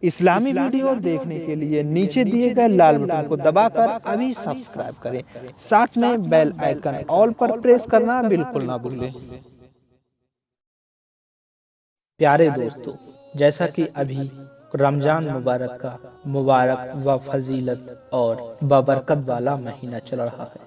اسلامی ویڈیو دیکھنے کے لیے نیچے دیے گئے لال بٹن کو دبا کر ابھی سبسکرائب کریں، ساتھ میں بیل آئیکن آل پر پریس کرنا بالکل نہ بھولیں۔ پیارے دوستو، جیسا کہ ابھی رمضان مبارک کا مبارک و فضیلت اور بابرکت والا مہینہ چل رہا ہے۔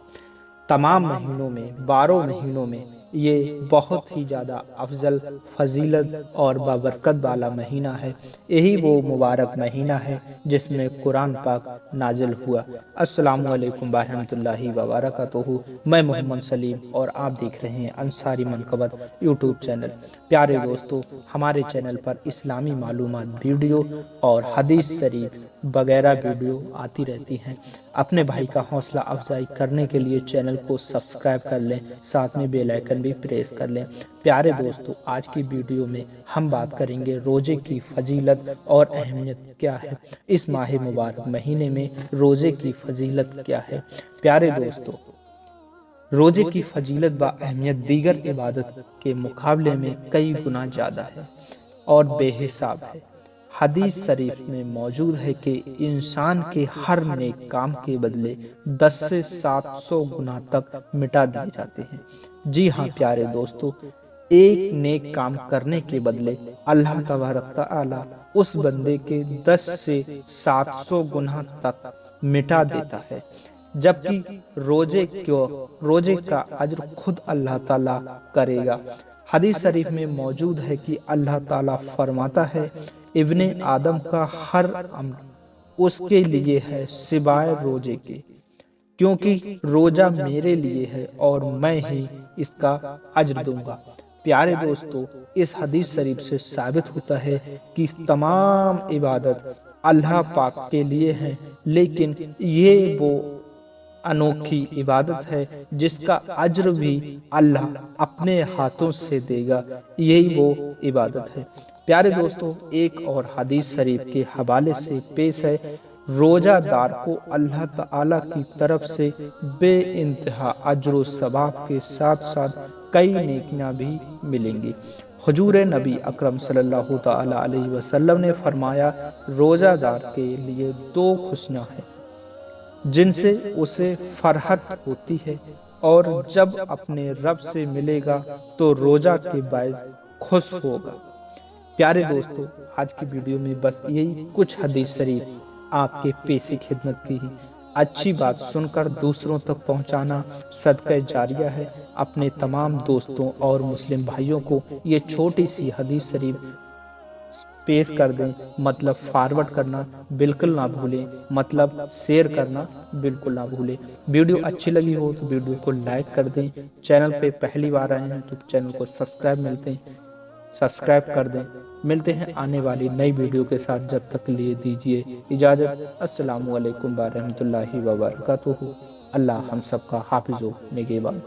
تمام مہینوں میں 12 مہینوں میں یہ بہت ہی زیادہ افضل، فضیلت اور بابرکت والا مہینہ ہے۔ یہی وہ مبارک مہینہ ہے جس میں قرآن پاک نازل ہوا۔ السلام علیکم ورحمۃ اللہ وبرکاتہ۔ میں محمد سلیم اور آپ دیکھ رہے ہیں انصاری منقبت یوٹیوب چینل۔ پیارے دوستو، ہمارے چینل پر اسلامی معلومات ویڈیو اور حدیث شریف وغیرہ ویڈیو آتی رہتی ہیں۔ اپنے بھائی کا حوصلہ افزائی کرنے کے لیے چینل کو سبسکرائب کر لیں، ساتھ میں بیل آئیکن بھی پریس کر لیں۔ پیارے دوستو، آج کی ویڈیو میں ہم بات کریں گے روزے کی فضیلت اور اہمیت کیا ہے۔ اس ماہ مبارک مہینے میں روزے کی فضیلت کیا ہے۔ پیارے دوستو، روزے کی فضیلت و اہمیت دیگر عبادت کے مقابلے میں کئی گنا زیادہ ہے اور بے حساب ہے۔ حدیث شریف میں موجود ہے کہ انسان کے ہر نیک کام کے بدلے 10 سے 700 گنا تک مٹا دیے جاتے ہیں۔ جی ہاں پیارے دوستو، ایک نیک کام کرنے کے بدلے اللہ تبارک تعالی اس بندے کے 10 سے 700 گنا تک مٹا دیتا ہے، جبکہ روزے کا اجر خود اللہ تعالی کرے گا۔ حدیث شریف میں موجود ہے کہ اللہ تعالی فرماتا ہے، ابن آدم کا ہر عمل اس کے لیے ہے سوائے روزے کے، کیونکہ روزہ میرے لیے ہے اور میں ہی اس کا اجر دوں گا۔ پیارے دوستو، اس حدیث شریف سے ثابت ہوتا ہے کہ تمام عبادت اللہ پاک کے لیے ہیں، لیکن یہ وہ انوکھی عبادت ہے جس کا اجر بھی اللہ اپنے ہاتھوں سے دے گا۔ یہی وہ عبادت ہے۔ پیارے دوستو، ایک اور حدیث شریف کے حوالے سے پیش ہے، روزہ دار کو اللہ تعالی کی طرف سے بے انتہا اجر و ثواب کے ساتھ ساتھ کئی نیکیاں بھی ملیں گی۔ حضور نبی اکرم صلی اللہ تعالی علیہ وسلم نے فرمایا، روزہ دار کے لیے 2 خوشیاں ہیں جن سے اسے فرحت ہوتی ہے، اور جب اپنے رب سے ملے گا تو روزہ کے باعث خوش ہوگا۔ پیارے دوستو، آج کی ویڈیو میں بس یہی کچھ حدیث شریف آپ کے پیش خدمت کی۔ اچھی بات سن کر دوسروں تک پہنچانا صدقہ جاریہ ہے۔ اپنے تمام دوستوں اور مسلم بھائیوں کو یہ چھوٹی سی حدیث شریف پیش کر دیں، مطلب فارورڈ کرنا بالکل نہ بھولیں، مطلب شیئر کرنا بالکل نہ بھولیں۔ ویڈیو اچھی لگی ہو تو ویڈیو کو لائک کر دیں، چینل پہ پہلی بار آئے ہیں تو چینل کو سبسکرائب کر دیں۔ ملتے ہیں آنے والی نئی ویڈیو کے ساتھ، جب تک لیے دیجیے اجازت۔ السلام علیکم ورحمۃ اللہ وبرکاتہ۔ اللہ ہم سب کا حافظ و نگہبان۔